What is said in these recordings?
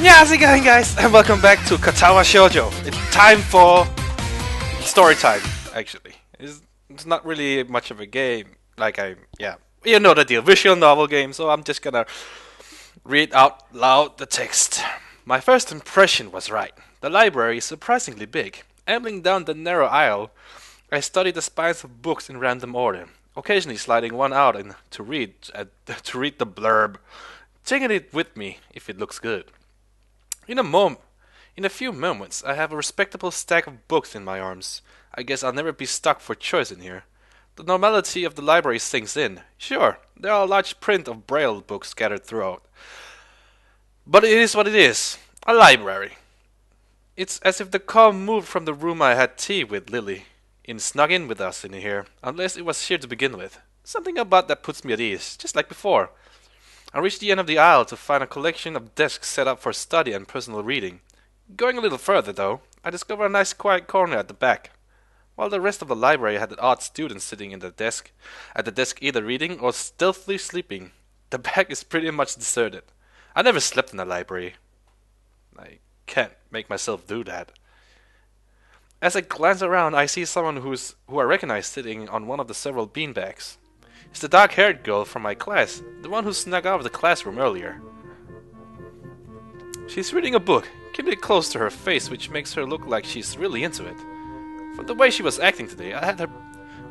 Yeah, how's it going, guys? And welcome back to Katawa Shoujo. It's time for story time, actually. It's not really much of a game. Yeah. You know the deal. Visual novel game, so I'm just gonna read out loud the text. My first impression was right. The library is surprisingly big. Ambling down the narrow aisle, I studied the spines of books in random order, occasionally sliding one out and to read the blurb, taking it with me if it looks good. In a few moments, I have a respectable stack of books in my arms. I guess I'll never be stuck for choice in here. The normality of the library sinks in. Sure, there are a large print of braille books scattered throughout. But it is what it is. A library. It's as if the calm moved from the room I had tea with Lily, snuck in with us in here, unless it was here to begin with. Something about that puts me at ease, just like before. I reached the end of the aisle to find a collection of desks set up for study and personal reading. Going a little further, though, I discovered a nice quiet corner at the back. While the rest of the library had odd students sitting at the desk either reading or stealthily sleeping, the back is pretty much deserted. I never slept in a library. I can't make myself do that. As I glance around, I see someone who I recognize sitting on one of the several beanbags. It's the dark-haired girl from my class, the one who snuck out of the classroom earlier. She's reading a book, keeping it close to her face, which makes her look like she's really into it. From the way she was acting today, I had her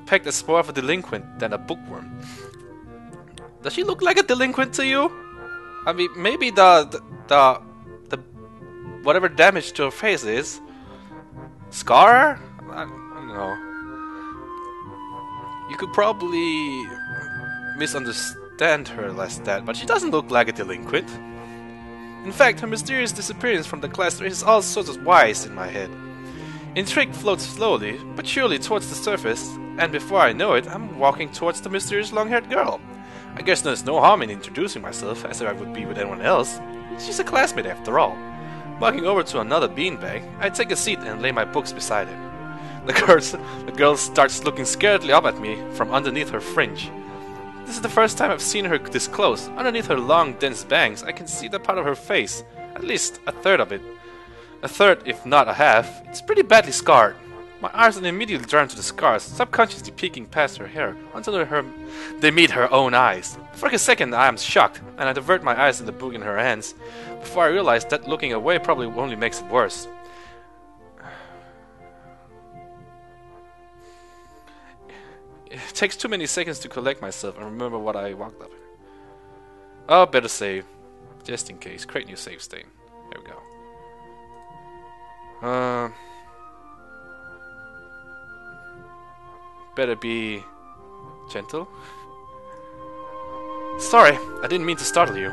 pegged as more of a delinquent than a bookworm. Does she look like a delinquent to you? I mean, maybe the whatever damage to her face is scar? I don't know. You could probably misunderstand her less that, but she doesn't look like a delinquent. In fact, her mysterious disappearance from the class raises all sorts of whys in my head. Intrigue floats slowly, but surely towards the surface, and before I know it, I'm walking towards the mysterious long-haired girl. I guess there's no harm in introducing myself, as if I would be with anyone else. She's a classmate after all. Walking over to another beanbag, I take a seat and lay my books beside it. The girl starts looking scaredly up at me from underneath her fringe. This is the first time I've seen her this close. Underneath her long, dense bangs, I can see that part of her face. At least a third of it. A third, if not a half. It's pretty badly scarred. My eyes are immediately drawn to the scars, subconsciously peeking past her hair until they meet her own eyes. For a second, I am shocked, and I divert my eyes to the book in her hands, before I realize that looking away probably only makes it worse. It takes too many seconds to collect myself and remember what I walked up. Oh, better save. Just in case. Create new save state. There we go. Better be gentle. Sorry, I didn't mean to startle you.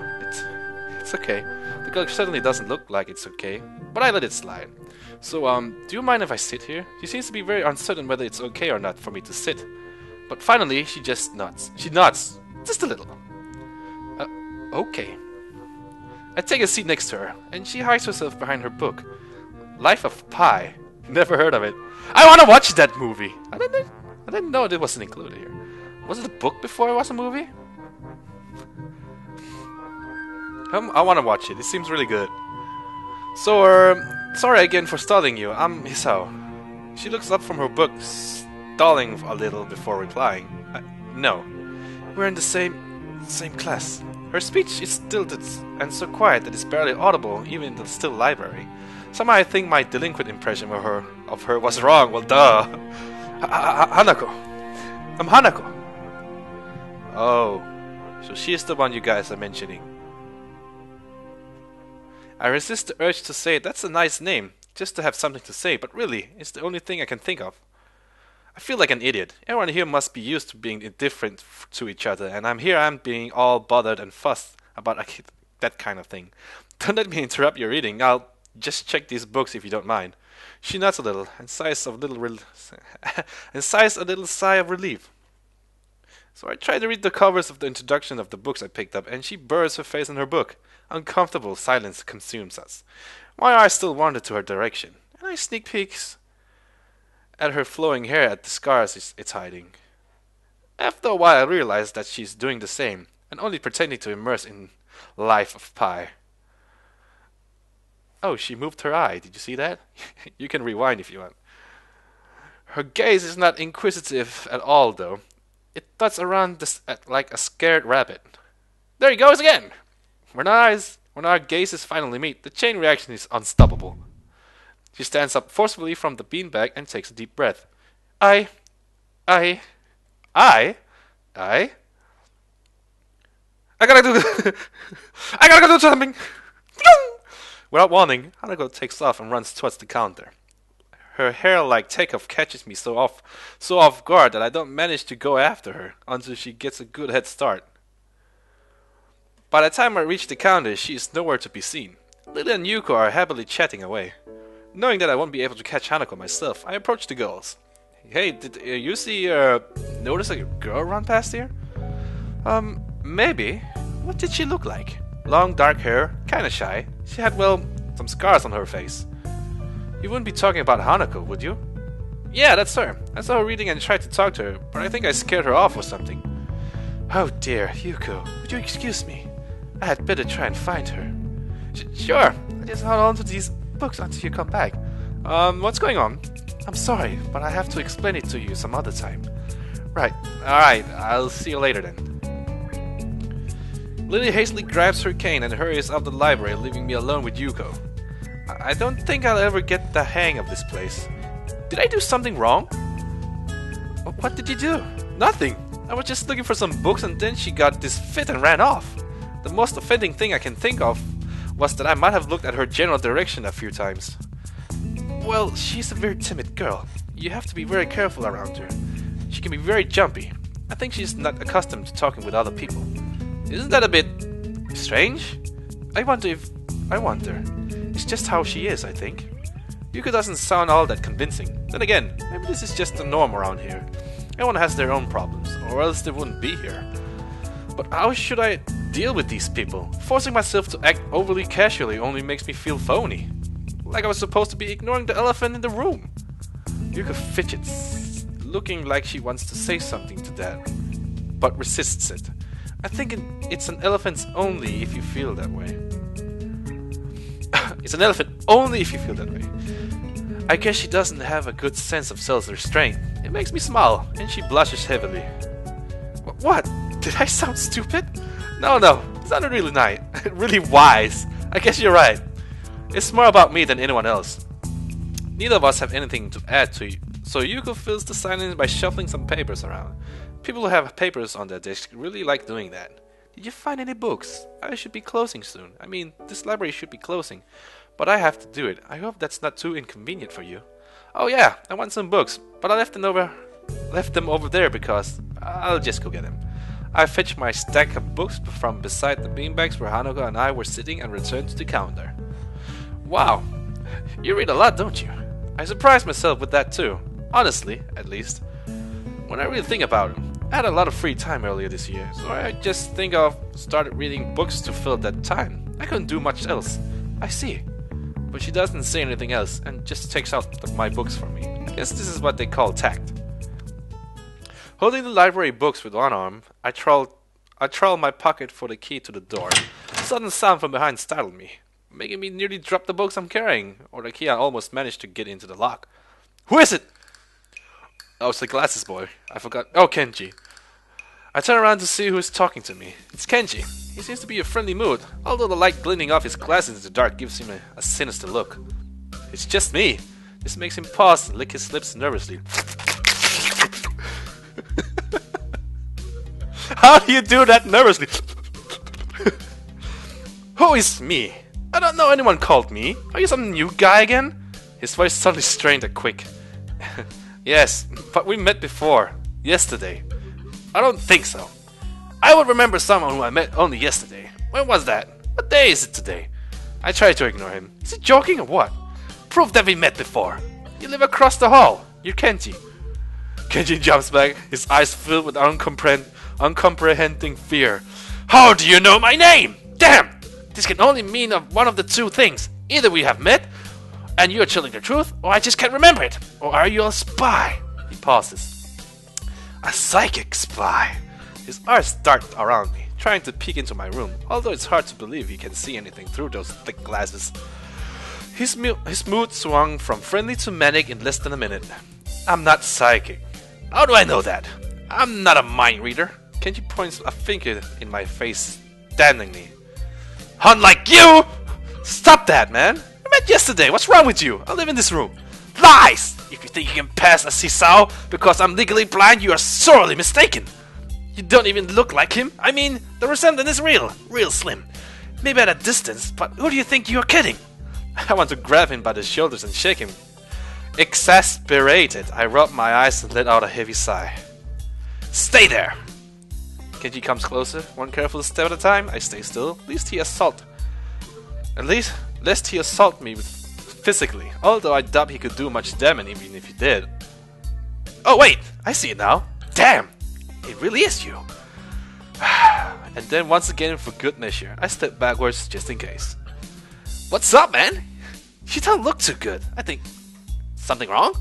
It's okay. The girl certainly doesn't look like it's okay, but I let it slide. So, do you mind if I sit here? She seems to be very uncertain whether it's okay or not for me to sit. But finally, she just nods. She nods. Just a little. Okay. I take a seat next to her, and she hides herself behind her book. Life of Pi. Never heard of it. I want to watch that movie! I didn't know it wasn't included here. Was it a book before it was a movie? I want to watch it. It seems really good. So, sorry again for stalling you. I'm Hisao. She looks up from her book, stalling a little before replying. No. We're in the same class. Her speech is stilted and so quiet that it's barely audible even in the still library. Somehow I think my delinquent impression of her was wrong. Well, duh. Hanako. I'm Hanako. Oh, so she's the one you guys are mentioning. I resist the urge to say that's a nice name, just to have something to say, but really, it's the only thing I can think of. I feel like an idiot. Everyone here must be used to being indifferent to each other, and I'm being all bothered and fussed about that kind of thing. Don't let me interrupt your reading. I'll just check these books if you don't mind. She nods a little and sighs a little sigh of relief. So I try to read the covers of the introduction of the books I picked up, and she buries her face in her book. Uncomfortable silence consumes us. My eyes still wander to her direction, and I sneak peeks at her flowing hair at the scars it's hiding. After a while I realize that she's doing the same, and only pretending to immerse in Life of Pi. Oh, she moved her eye. Did you see that? You can rewind if you want. Her gaze is not inquisitive at all, though. It dots around like a scared rabbit. There he goes again! When our gazes finally meet, the chain reaction is unstoppable. She stands up forcefully from the beanbag and takes a deep breath. I I gotta do I gotta go do something! Without warning, Hanako takes off and runs towards the counter. Her hair-like takeoff catches me so off guard that I don't manage to go after her until she gets a good head start. By the time I reach the counter, she is nowhere to be seen. Lily and Yuko are happily chatting away. Knowing that I won't be able to catch Hanako myself, I approach the girls. Hey, did you notice a girl run past here? Maybe. What did she look like? Long dark hair, kinda shy. She had, well, some scars on her face. You wouldn't be talking about Hanako, would you? Yeah, that's her. I saw her reading and tried to talk to her, but I think I scared her off or something. Oh dear, Yuko, would you excuse me? I had better try and find her. Sure, I just hold on to these books until you come back. What's going on? I'm sorry, but I have to explain it to you some other time. Right, alright, I'll see you later then. Lily hastily grabs her cane and hurries out the library, leaving me alone with Yuko. I don't think I'll ever get the hang of this place. Did I do something wrong? What did you do? Nothing. I was just looking for some books and then she got this fit and ran off. The most offending thing I can think of was that I might have looked at her general direction a few times. Well, she's a very timid girl. You have to be very careful around her. She can be very jumpy. I think she's not accustomed to talking with other people. Isn't that a bit strange? I wonder. It's just how she is, I think. Yuko doesn't sound all that convincing. Then again, maybe this is just the norm around here. Everyone has their own problems, or else they wouldn't be here. But how should I deal with these people? Forcing myself to act overly casually only makes me feel phony. Like I was supposed to be ignoring the elephant in the room. Yuko fidgets, looking like she wants to say something to that, but resists it. I think it's an elephant only if you feel that way. It's an elephant only if you feel that way. I guess she doesn't have a good sense of self-restraint. It makes me smile, and she blushes heavily. What? Did I sound stupid? No, it sounded really nice. Really wise. I guess you're right. It's more about me than anyone else. Neither of us have anything to add to you, so Yuko fills the silence by shuffling some papers around. People who have papers on their desk really like doing that. Did you find any books? I should be closing soon. I mean, this library should be closing. But I have to do it. I hope that's not too inconvenient for you. Oh yeah, I want some books, but I left them over there because I'll just go get them. I fetched my stack of books from beside the beanbags where Hanako and I were sitting and returned to the counter. Wow, you read a lot, don't you? I surprised myself with that too. Honestly, at least. When I really think about it, I had a lot of free time earlier this year, so I just started reading books to fill that time. I couldn't do much else. I see. But she doesn't say anything else and just takes out my books from me. I guess this is what they call tact. Holding the library books with one arm, I trawl my pocket for the key to the door. A sudden sound from behind startled me, making me nearly drop the books I'm carrying, or the key I almost managed to get into the lock. Who is it? Oh, it's the glasses boy. I forgot. Oh, Kenji. I turn around to see who is talking to me. It's Kenji. He seems to be in a friendly mood, although the light glinting off his glasses in the dark gives him a sinister look. It's just me. This makes him pause and lick his lips nervously. How do you do that nervously? Who is me? I don't know anyone called me. Are you some new guy again? His voice suddenly strained and quick. Yes, but we met before. Yesterday. I don't think so. I would remember someone who I met only yesterday. When was that? What day is it today? I tried to ignore him. Is he joking or what? Proof that we met before. You live across the hall. You're Kenji. Kenji jumps back, his eyes filled with uncomprehending fear. How do you know my name? Damn! This can only mean one of the two things. Either we have met, and you're telling the truth, or I just can't remember it. Or are you a spy? He pauses. A psychic spy. His eyes dart around me, trying to peek into my room, although it's hard to believe he can see anything through those thick glasses. His mood swung from friendly to manic in less than a minute. I'm not psychic. How do I know that? I'm not a mind reader. Kenji points a finger in my face, standingly. Unlike you! Stop that, man! We met yesterday. What's wrong with you? I live in this room. Lies! If you think you can pass as Hisao because I'm legally blind, you are sorely mistaken. You don't even look like him. I mean, the resemblance is real slim. Maybe at a distance, but who do you think you're kidding? I want to grab him by the shoulders and shake him. Exasperated, I rub my eyes and let out a heavy sigh. Stay there! Kenji comes closer, one careful step at a time. I stay still, lest he assault me physically, although I doubt he could do much damage even if he did. Oh wait, I see it now. Damn! It really is you. And then once again, for good measure, I step backwards just in case. What's up, man? You don't look too good. I think... something wrong?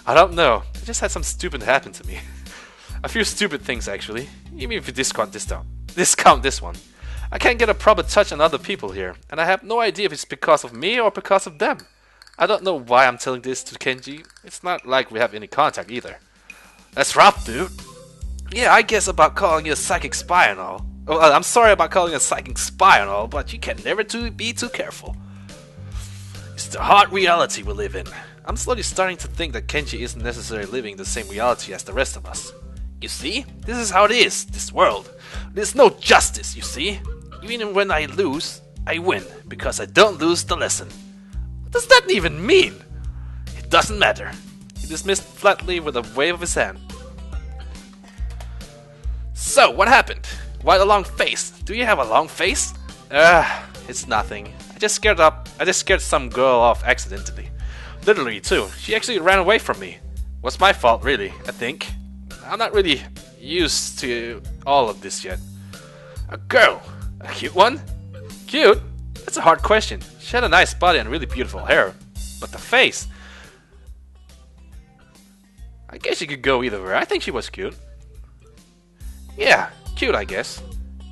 I don't know. I just had some stupid happen to me. A few stupid things, actually. Even if you discount this one. I can't get a proper touch on other people here, and I have no idea if it's because of me or because of them. I don't know why I'm telling this to Kenji. It's not like we have any contact either. That's rough, dude. Yeah, I guess about calling you a psychic spy and all. Well, I'm sorry about calling you a psychic spy and all, but you can never be too careful. It's the hard reality we live in. I'm slowly starting to think that Kenji isn't necessarily living the same reality as the rest of us. You see? This is how it is, this world. There's no justice, you see? Even when I lose, I win, because I don't lose the lesson. What does that even mean? It doesn't matter. He dismissed flatly with a wave of his hand. So, what happened? Why the long face? Do you have a long face? It's nothing. I just scared some girl off accidentally. Literally, too. She actually ran away from me. Was my fault, really, I think. I'm not really used to all of this yet. A girl? A cute one? Cute? That's a hard question. She had a nice body and really beautiful hair. But the face... I guess you could go either way. I think she was cute. Yeah, cute, I guess.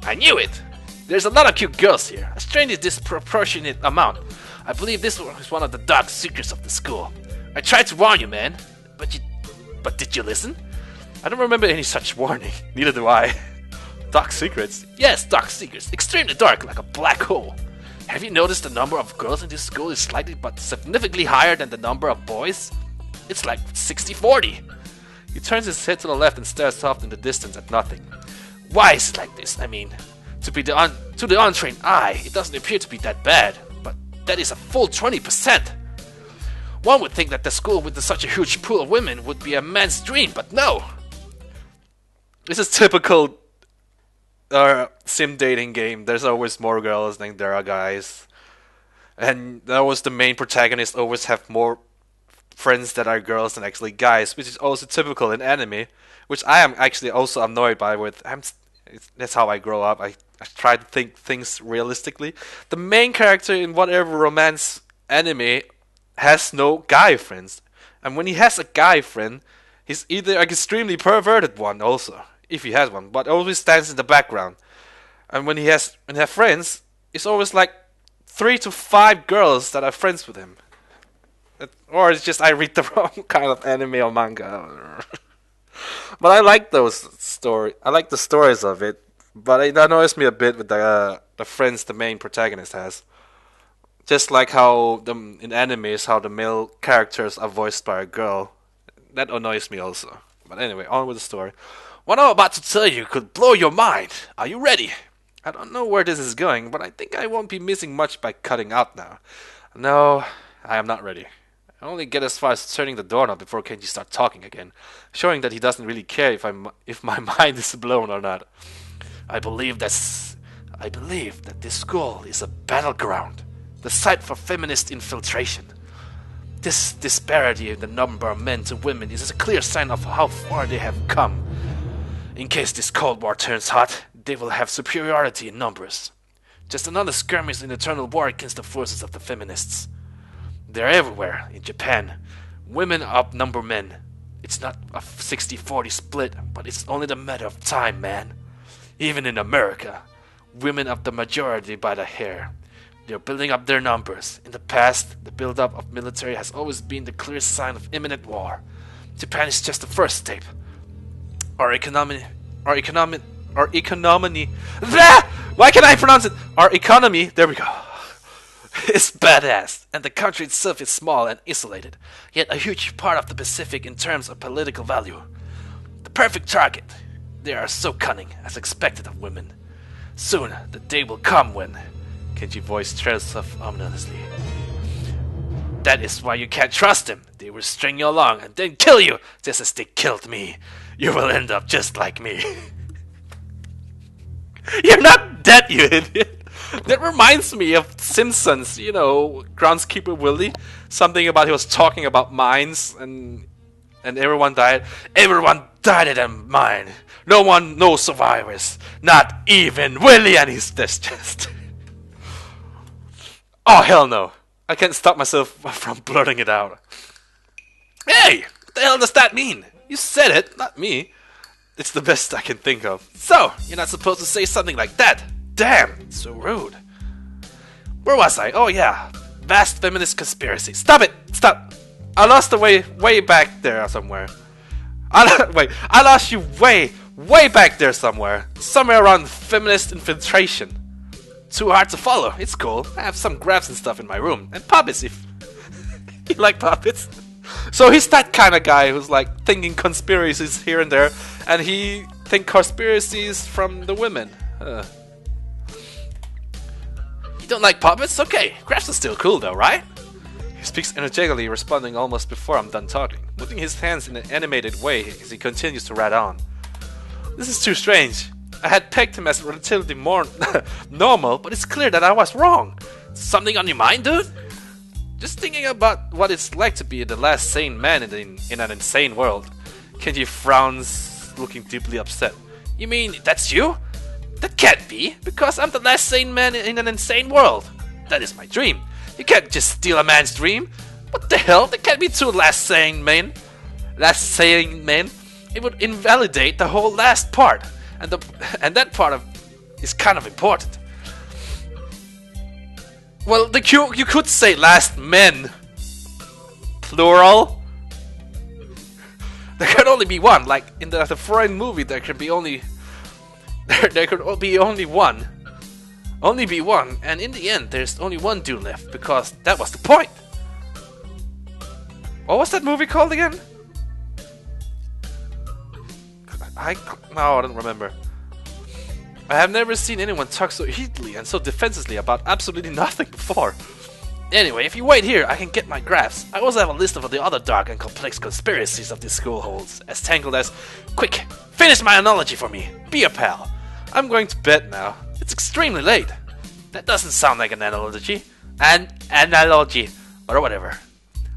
I knew it! There's a lot of cute girls here. A strangely disproportionate amount. I believe this was one of the dark secrets of the school. I tried to warn you, man. But did you listen? I don't remember any such warning. Neither do I. Dark secrets? Yes, dark secrets. Extremely dark, like a black hole. Have you noticed the number of girls in this school is slightly but significantly higher than the number of boys? It's like 60-40. He turns his head to the left and stares off in the distance at nothing. Why is it like this? I mean, to the untrained eye, it doesn't appear to be that bad, but that is a full 20%. One would think that the school with such a huge pool of women would be a man's dream, but no. This is typical sim dating game. There's always more girls than there are guys, and that was the main protagonist always have more friends that are girls than actually guys, which is also typical in anime, which I am actually also annoyed by. That's how I grow up. I try to think things realistically. The main character in whatever romance anime has no guy friends, and when he has a guy friend, he's either an extremely perverted one also, if he has one, but always stands in the background. And when he has friends, it's always like 3 to 5 girls that are friends with him. Or it's just I read the wrong kind of anime or manga. But I like those stories. I like the stories of it. But it annoys me a bit with the friends the main protagonist has. Just like how in animes, how the male characters are voiced by a girl. That annoys me also. But anyway, on with the story. What I'm about to tell you could blow your mind. Are you ready? I don't know where this is going, but I think I won't be missing much by cutting out now. No, I am not ready. I only get as far as turning the doorknob before Kenji starts talking again, showing that he doesn't really care if my mind is blown or not. I believe that this school is a battleground, the site for feminist infiltration. This disparity in the number of men to women is a clear sign of how far they have come. In case this Cold War turns hot, they will have superiority in numbers. Just another skirmish in the eternal war against the forces of the feminists. They're everywhere in Japan. Women outnumber men. It's not a 60-40 split, but it's only the matter of time, man. Even in America, women are the majority by the hair. They're building up their numbers. In the past, the build-up of military has always been the clear sign of imminent war. Japan is just the first step. Our economy... Blah! Why can't I pronounce it? Our economy, there we go, is badass, and the country itself is small and isolated, yet a huge part of the Pacific in terms of political value. The perfect target. They are so cunning, as expected of women. Soon, the day will come when... Kenji's voice trails off ominously. That is why you can't trust them. They will string you along and then kill you, just as they killed me. You will end up just like me. You're not dead, you idiot. That reminds me of Simpsons, you know, Groundskeeper Willie. Something about he was talking about mines and everyone died. Everyone died at a mine. No survivors. Not even Willie and his death chest. Oh, hell no. I can't stop myself from blurting it out. Hey! What the hell does that mean? You said it, not me. It's the best I can think of. So, you're not supposed to say something like that. Damn, so rude. Where was I? Oh yeah, vast feminist conspiracy. Stop it! Stop! I lost the way back there somewhere. I lost you way back there somewhere. Somewhere around feminist infiltration. Too hard to follow. It's cool. I have some graphs and stuff in my room. And puppets if you like puppets. So he's that kind of guy who's like thinking conspiracies here and there, and he think conspiracies from the women. You don't like puppets? Okay, graphs are still cool though, right? He speaks energetically, responding almost before I'm done talking, moving his hands in an animated way as he continues to rat on. This is too strange. I had pegged him as relatively more normal, but it's clear that I was wrong. Something on your mind, dude? Just thinking about what it's like to be the last sane man in an insane world. Kenji frowns, looking deeply upset. You mean that's you? That can't be, because I'm the last sane man in an insane world. That is my dream. You can't just steal a man's dream. What the hell? There can't be two last sane men. Last sane men. It would invalidate the whole last part, and that part is kind of important. Well, you could say last men, plural. There can only be one. Like in the foreign movie, there can be only there could be only one, and in the end, there's only one dude left because that was the point. What was that movie called again? I don't remember. I have never seen anyone talk so heatedly and so defensively about absolutely nothing before. Anyway, if you wait here, I can get my graphs. I also have a list of the other dark and complex conspiracies of this school holds, as tangled as... Quick, finish my analogy for me. Be a pal. I'm going to bed now. It's extremely late. That doesn't sound like an analogy. An analogy, or whatever.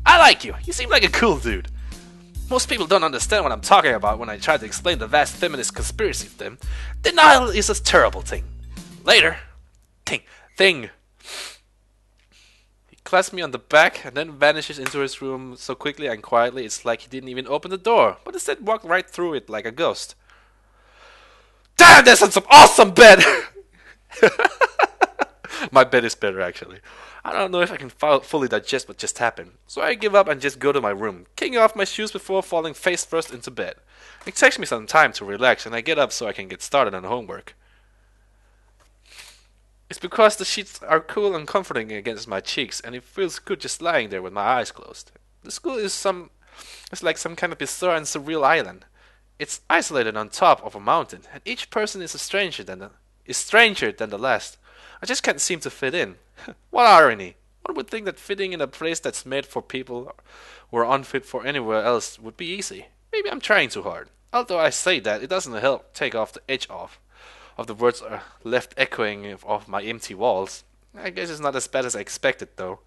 I like you. You seem like a cool dude. Most people don't understand what I'm talking about when I try to explain the vast feminist conspiracy to them. Denial is a terrible thing. Later. Thing. He clasps me on the back and then vanishes into his room so quickly and quietly it's like he didn't even open the door, but instead walked right through it like a ghost. Damn, that's some awesome bed! My bed is better actually. I don't know if I can fully digest what just happened, so I give up and just go to my room, kicking off my shoes before falling face first into bed. It takes me some time to relax and I get up so I can get started on homework. It's because the sheets are cool and comforting against my cheeks and it feels good just lying there with my eyes closed. The school is like some kind of bizarre and surreal island. It's isolated on top of a mountain and each person is stranger than the last. I just can't seem to fit in. What irony! One would think that fitting in a place that's made for people who are unfit for anywhere else would be easy. Maybe I'm trying too hard. Although I say that, it doesn't help take off the edge of the words are left echoing off my empty walls. I guess it's not as bad as I expected, though.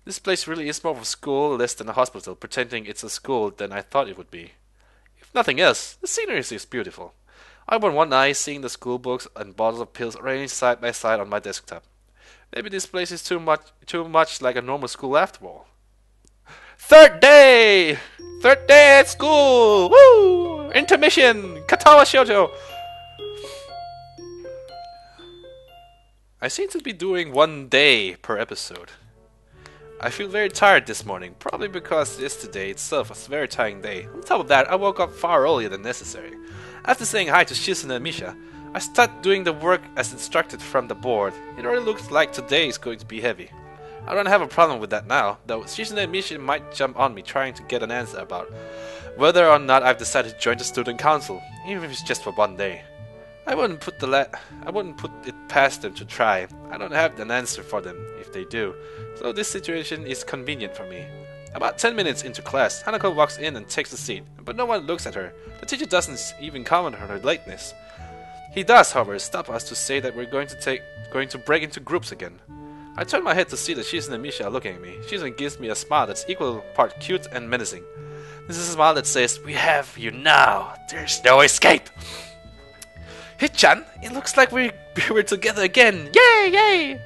This place really is more of a school less than a hospital, pretending it's a school than I thought it would be. If nothing else, the scenery is beautiful. I open one eye, seeing the school books and bottles of pills arranged side by side on my desktop. Maybe this place is too much like a normal school after all. Third day at school! Woo! Intermission! Katawa Shoujo! I seem to be doing 1 day per episode. I feel very tired this morning, probably because yesterday itself was a very tiring day. On top of that, I woke up far earlier than necessary. After saying hi to Shizune and Misha, I started doing the work as instructed from the board. It already looks like today is going to be heavy. I don't have a problem with that now, though Shizune and Misha might jump on me trying to get an answer about whether or not I've decided to join the student council, even if it's just for 1 day. I wouldn't put it past them to try. I don't have an answer for them if they do, so this situation is convenient for me. About 10 minutes into class, Hanako walks in and takes a seat, but no one looks at her. The teacher doesn't even comment on her lateness. He does, however, stop us to say that we're going to break into groups again. I turn my head to see that Shizune and Misha are looking at me. Shizune gives me a smile that's equal part cute and menacing. This is a smile that says, "We have you now. There's no escape." Hichan, it looks like we're together again. Yay, yay!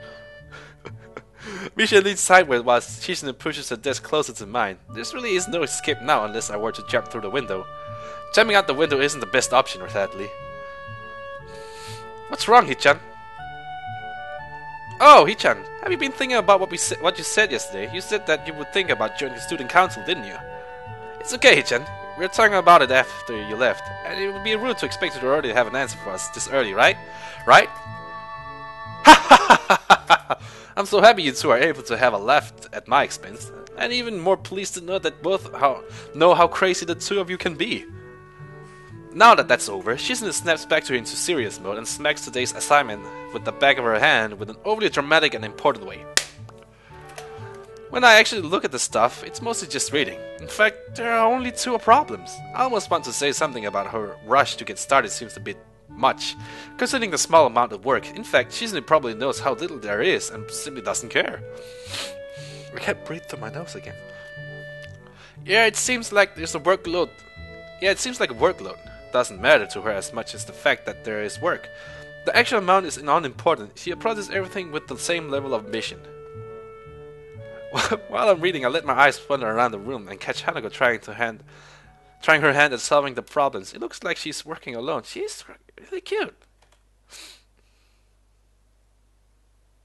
Misha leans sideways while Shizune pushes her desk closer to mine. There really is no escape now unless I were to jump through the window. Jumping out the window isn't the best option, sadly. What's wrong, Hichan? Oh, Hichan, have you been thinking about what you said yesterday? You said that you would think about joining the student council, didn't you? It's okay, Hichan. We're talking about it after you left, and it would be rude to expect you to already have an answer for us this early, right? Right? I'm so happy you two are able to have a laugh at my expense, and even more pleased to know that both know how crazy the two of you can be. Now that that's over, Shizune snaps back into serious mode and smacks today's assignment with the back of her hand with an overly dramatic and important way. When I actually look at the stuff, it's mostly just reading. In fact, there are only 2 problems. I almost want to say something about her rush to get started seems a bit much, considering the small amount of work. In fact, Shizune probably knows how little there is and simply doesn't care. I can't breathe through my nose again. It seems like a workload. Doesn't matter to her as much as the fact that there is work. The actual amount is unimportant. She approaches everything with the same level of ambition. While I'm reading, I let my eyes wander around the room and catch Hanako trying her hand at solving the problems. It looks like she's working alone. She's really cute.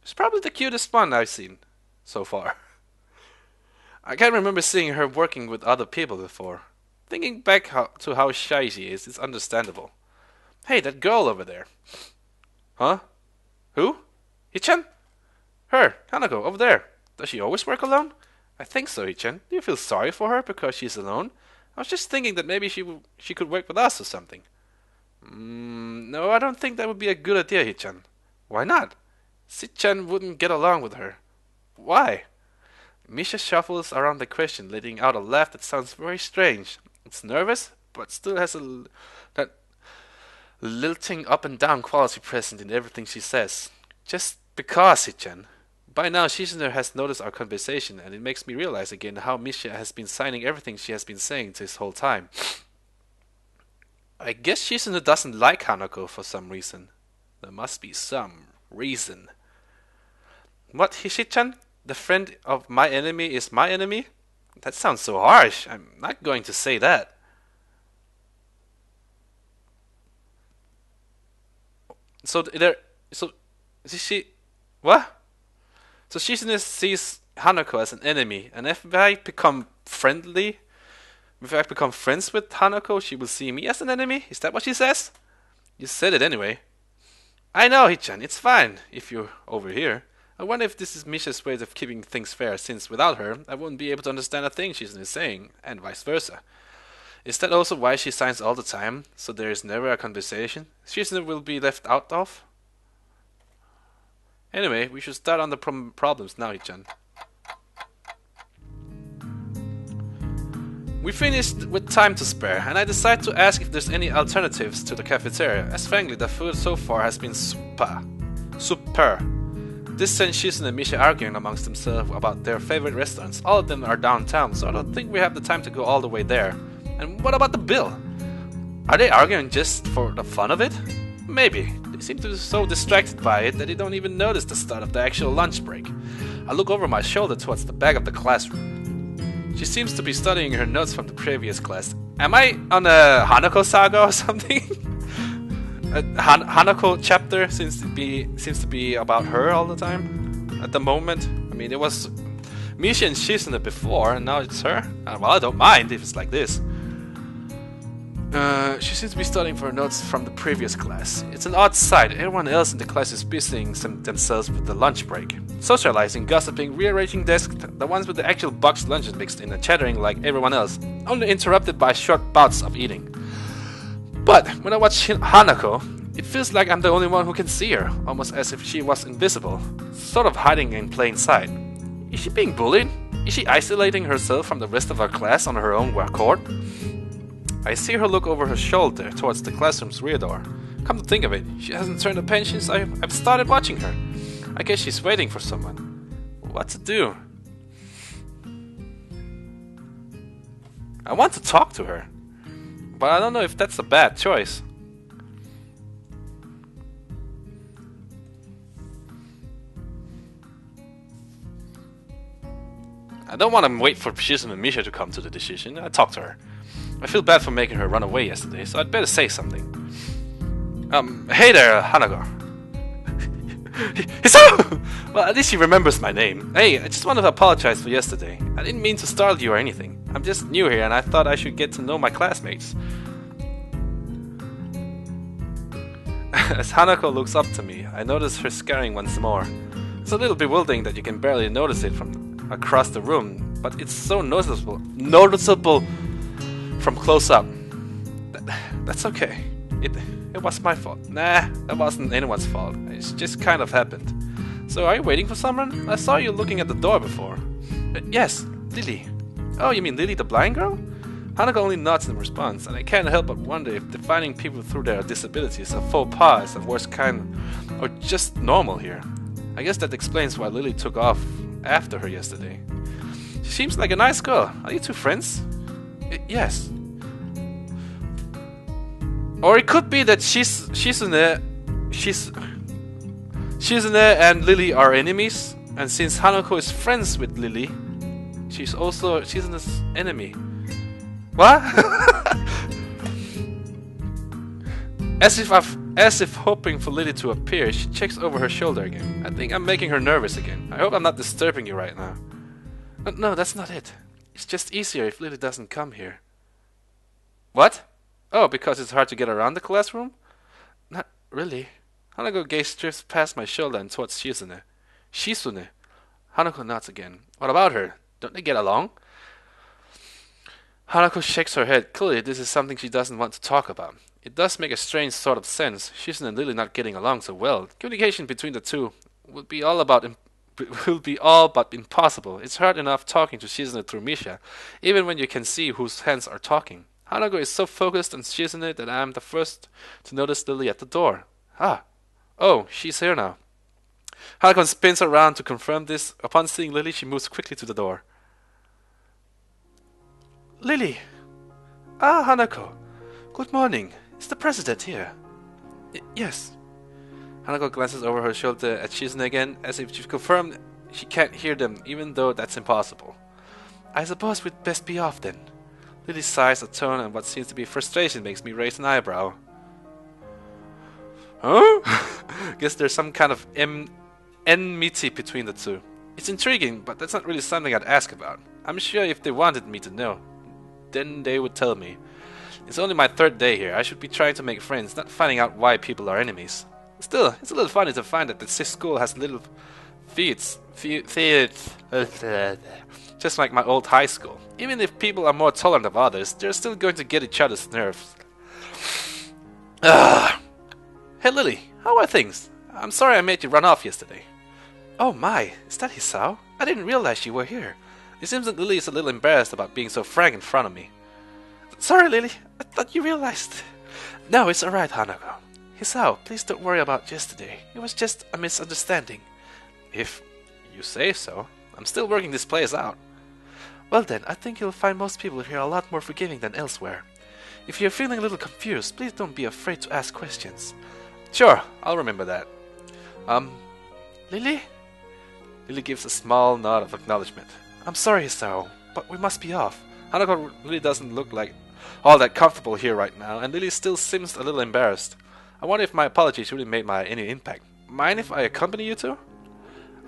She's probably the cutest one I've seen so far. I can't remember seeing her working with other people before. Thinking back to how shy she is, it's understandable. Hey, that girl over there. Huh? Who? Hichan? Her, Hanako, over there. Does she always work alone? I think so, Hichan. Do you feel sorry for her because she's alone? I was just thinking that maybe she could work with us or something. No, I don't think that would be a good idea, Hichan. Why not? Hichan wouldn't get along with her. Why? Misha shuffles around the question, letting out a laugh that sounds very strange. It's nervous, but still has that lilting up and down quality present in everything she says. Just because, Hichan. By now, Shizune has noticed our conversation, and it makes me realize again how Misha has been signing everything she has been saying this whole time. I guess Shizune doesn't like Hanako for some reason. There must be some reason. What, Hichan? The friend of my enemy is my enemy? That sounds so harsh. I'm not going to say that. So what? So Shizune sees Hanako as an enemy, and if I become friends with Hanako, she will see me as an enemy? Is that what she says? You said it anyway. I know, Hichan, it's fine if you're over here. I wonder if this is Misha's way of keeping things fair, since without her, I wouldn't be able to understand a thing Shizune is saying, and vice versa. Is that also why she signs all the time, so there is never a conversation Shizune will be left out of? Anyway, we should start on the problems now, Hichan. We finished with time to spare, and I decided to ask if there's any alternatives to the cafeteria, as frankly the food so far has been super. This sent Shizune and Misha arguing amongst themselves about their favorite restaurants. All of them are downtown, so I don't think we have the time to go all the way there. And what about the bill? Are they arguing just for the fun of it? Maybe. They seem to be so distracted by it that they don't even notice the start of the actual lunch break. I look over my shoulder towards the back of the classroom. She seems to be studying her notes from the previous class. Am I on a Hanako saga or something? Hanako chapter seems to be about her all the time. At the moment, I mean, it was Misha and Shizune before, and now it's her. Well, I don't mind if it's like this. She seems to be studying for her notes from the previous class. It's an odd sight. Everyone else in the class is busying themselves with the lunch break. Socializing, gossiping, rearranging desks, the ones with the actual boxed lunches mixed in and chattering like everyone else, only interrupted by short bouts of eating. But when I watch Hanako, it feels like I'm the only one who can see her, almost as if she was invisible, sort of hiding in plain sight. Is she being bullied? Is she isolating herself from the rest of our class on her own accord? I see her look over her shoulder towards the classroom's rear door. Come to think of it, she hasn't turned a page since I've started watching her. I guess she's waiting for someone. What to do? I want to talk to her, but I don't know if that's a bad choice. I don't want to wait for Shizune and Misha to come to the decision. I talk to her. I feel bad for making her run away yesterday, so I'd better say something. Hey there, Hanako. Well, at least she remembers my name. Hey, I just wanted to apologize for yesterday. I didn't mean to startle you or anything. I'm just new here and I thought I should get to know my classmates. As Hanako looks up to me, I notice her scaring once more. It's a little bewildering that you can barely notice it from across the room, but it's so noticeable from close up. That's okay. It was my fault. Nah, that wasn't anyone's fault. It just kind of happened. So are you waiting for someone? I saw you looking at the door before. Yes, Lily. Oh, you mean Lily the blind girl? Hanako only nods in response, and I can't help but wonder if defining people through their disabilities, a faux pas, is the worst kind, or just normal here. I guess that explains why Lily took off after her yesterday. She seems like a nice girl. Are you two friends? Yes. Or it could be that Shizune and Lily are enemies, and since Hanako is friends with Lily, she's also Shizune's enemy. What? As if hoping for Lily to appear, she checks over her shoulder again. I think I'm making her nervous again. I hope I'm not disturbing you right now. No, that's not it. It's just easier if Lily doesn't come here. What? Oh, because it's hard to get around the classroom? Not really. Hanako gaze drifts past my shoulder and towards Shizune. Shizune. Hanako nods again. What about her? Don't they get along? Hanako shakes her head. Clearly, this is something she doesn't want to talk about. It does make a strange sort of sense. Shizune and Lily not getting along so well. Communication between the two will be all but impossible. It's hard enough talking to Shizune through Misha, even when you can see whose hands are talking. Hanako is so focused on Shizune that I am the first to notice Lily at the door. Ah. Oh, she's here now. Hanako spins around to confirm this. Upon seeing Lily, she moves quickly to the door. Lily! Ah, Hanako. Good morning. Is the president here? Yes. Hanako glances over her shoulder at Shizune again, as if she confirmed she can't hear them, even though that's impossible. I suppose we'd best be off then. Lily sighs a tone, and what seems to be frustration makes me raise an eyebrow. Huh? Guess there's some kind of enmity between the two. It's intriguing, but that's not really something I'd ask about. I'm sure if they wanted me to know, then they would tell me. It's only my third day here. I should be trying to make friends, not finding out why people are enemies. Still, it's a little funny to find that this school has little feats, just like my old high school. Even if people are more tolerant of others, they're still going to get each other's nerves. Hey Lily, how are things? I'm sorry I made you run off yesterday. Oh my, is that Hisao? I didn't realize you were here. It seems that Lily is a little embarrassed about being so frank in front of me. Sorry Lily, I thought you realized. No, it's alright Hanako. Hisao, please don't worry about yesterday. It was just a misunderstanding. If you say so. I'm still working this place out. Well then, I think you'll find most people here a lot more forgiving than elsewhere. If you're feeling a little confused, please don't be afraid to ask questions. Sure, I'll remember that. Lily? Lily gives a small nod of acknowledgement. I'm sorry, Hisao, but we must be off. Hanako really doesn't look like all that comfortable here right now, and Lily still seems a little embarrassed. I wonder if my apologies really made any impact. Mind if I accompany you two?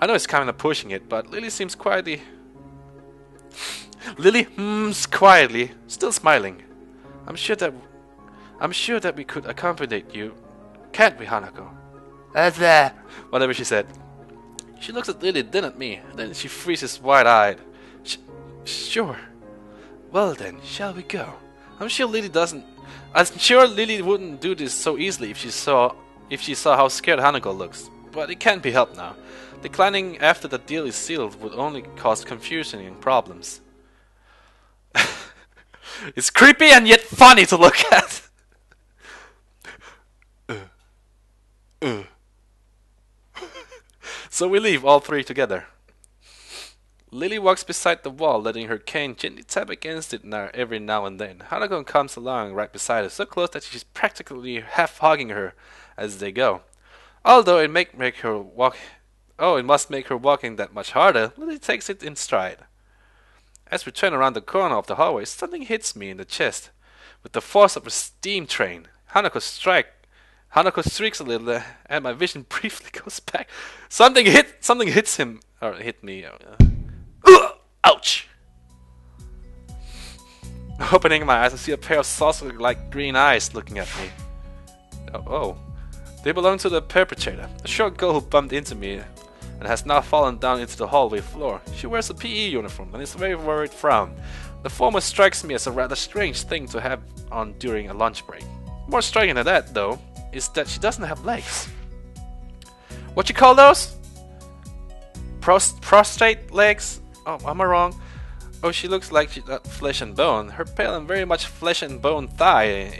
I know it's kind of pushing it, but Lily seems quietly... Lily quietly, still smiling. I'm sure that we could accommodate you, can't we, Hanako? Whatever she said. She looks at Lily, then at me, and then she freezes wide-eyed. Sure. Well then, shall we go? I'm sure Lily wouldn't do this so easily if she saw how scared Hanako looks. But it can't be helped now. Declining after the deal is sealed would only cause confusion and problems. It's creepy and yet funny to look at. So we leave all three together. Lily walks beside the wall, letting her cane gently tap against it every now and then. Hanako comes along right beside her, so close that she's practically half hugging her as they go. Although it must make her walking that much harder, Lily takes it in stride. As we turn around the corner of the hallway, something hits me in the chest with the force of a steam train. Hanako shrieks a little, and my vision briefly goes back. Something hits him, or hit me. Ouch! Opening my eyes, I see a pair of saucer-like green eyes looking at me. Oh. They belong to the perpetrator, a short girl who bumped into me and has now fallen down into the hallway floor. She wears a PE uniform and is a very worried frown. The former strikes me as a rather strange thing to have on during a lunch break. More striking than that, though, is that she doesn't have legs. What you call those? Prostrate legs? Oh, am I wrong? Oh, she looks like she's got flesh and bone. Her pale and very much flesh and bone thigh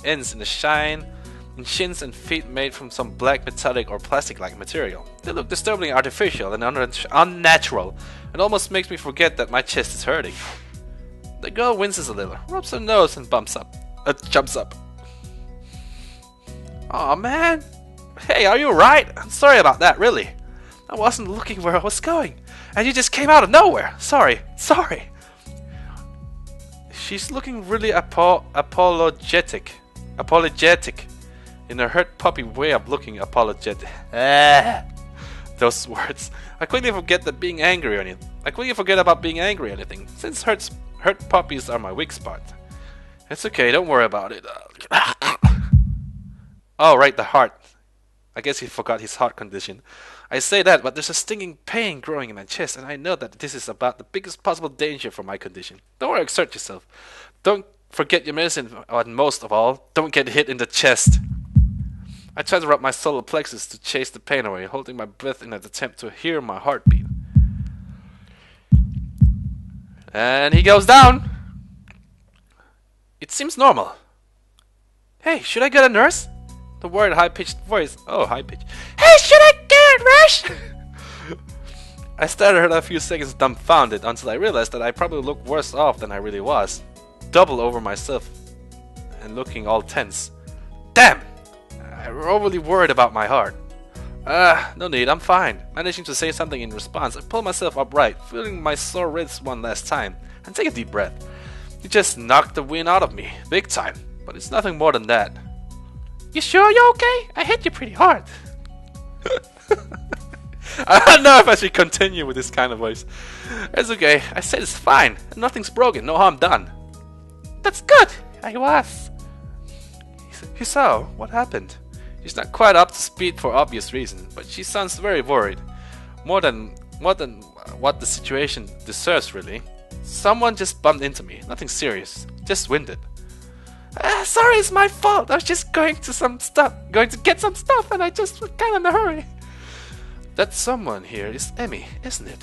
ends in the shine, and shins and feet made from some black metallic or plastic-like material. They look disturbingly artificial and unnatural. It almost makes me forget that my chest is hurting. The girl winces a little, rubs her nose and jumps up. Aw, man. Hey, are you alright? I'm sorry about that, really. I wasn't looking where I was going, and you just came out of nowhere. Sorry. She's looking really apologetic. In her hurt puppy way of looking apologetic. Those words. I quickly forget about being angry or anything, since hurt puppies are my weak spot. It's okay, don't worry about it. Oh, right, the heart. I guess he forgot his heart condition. I say that, but there's a stinging pain growing in my chest, and I know that this is about the biggest possible danger for my condition. Don't exert yourself. Don't forget your medicine, and most of all, don't get hit in the chest. I try to rub my solar plexus to chase the pain away, holding my breath in an attempt to hear my heartbeat. And he goes down. It seems normal. Hey, should I get a nurse? The worried high-pitched voice. Oh, high-pitched. Hey, should I get a nurse? I stared at her a few seconds dumbfounded until I realized that I probably looked worse off than I really was. Double over myself and looking all tense. Damn! I'm overly worried about my heart. No need, I'm fine. Managing to say something in response, I pull myself upright, feeling my sore wrists one last time, and take a deep breath. You just knocked the wind out of me, big time, but it's nothing more than that. You sure you're okay? I hit you pretty hard. I don't know if I should continue with this kind of voice. It's okay, I said it's fine, nothing's broken, no harm done. That's good, I was. So, what happened? She's not quite up to speed for obvious reasons, but she sounds very worried. More than what the situation deserves, really. Someone just bumped into me, nothing serious, just winded. Sorry, it's my fault. I was just going to get some stuff, and I just was kind of in a hurry. That someone here is Emmy, isn't it?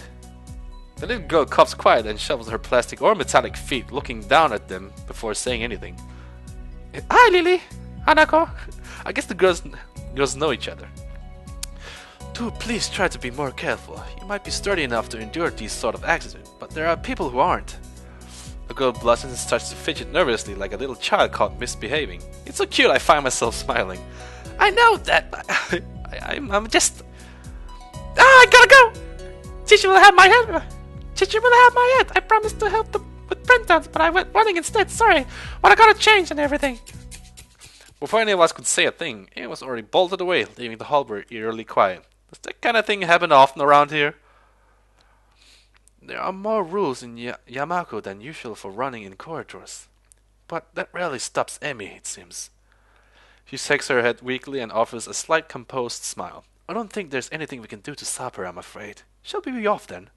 The little girl coughs quiet and shovels her plastic or metallic feet, looking down at them before saying anything. Hi, Lily. Hanako. I guess the girls know each other. Do please try to be more careful. You might be sturdy enough to endure these sort of accidents, but there are people who aren't. The girl blushes and starts to fidget nervously like a little child caught misbehaving. It's so cute I find myself smiling. I know that, but I'm just... I gotta go! Teacher will have my head. I promised to help them with printouts, but I went running instead. Sorry, but I gotta change and everything. Before any of us could say a thing, it was already bolted away, leaving the hallway eerily quiet. Does that kind of thing happen often around here? There are more rules in Yamako than usual for running in corridors. But that rarely stops Emi, it seems. She shakes her head weakly and offers a slight composed smile. I don't think there's anything we can do to stop her, I'm afraid. Shall we be off then?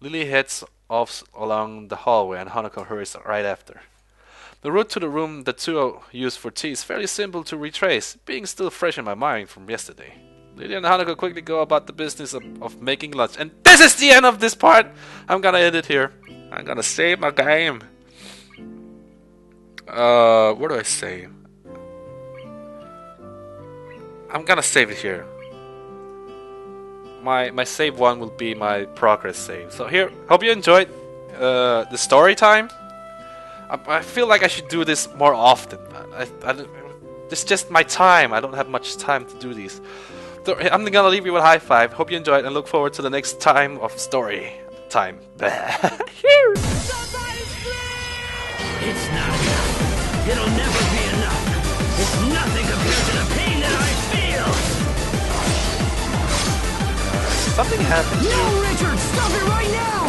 Lily heads off along the hallway and Hanako hurries right after. The route to the room the two used for tea is fairly simple to retrace, being still fresh in my mind from yesterday. Lily and Hanako quickly go about the business of making lunch, and this is the end of this part! I'm gonna end it here. I'm gonna save my game. What do I say? I'm gonna save it here. My save one will be my progress save. So here, hope you enjoyed the story time. I feel like I should do this more often. It's just my time. I don't have much time to do these. So I'm gonna leave you with a high five. Hope you enjoyed and look forward to the next time of story time. Here. It's not enough. It'll never be enough. It's nothing compared to the pain that I feel. Something happened. No, Richard, stop it right now!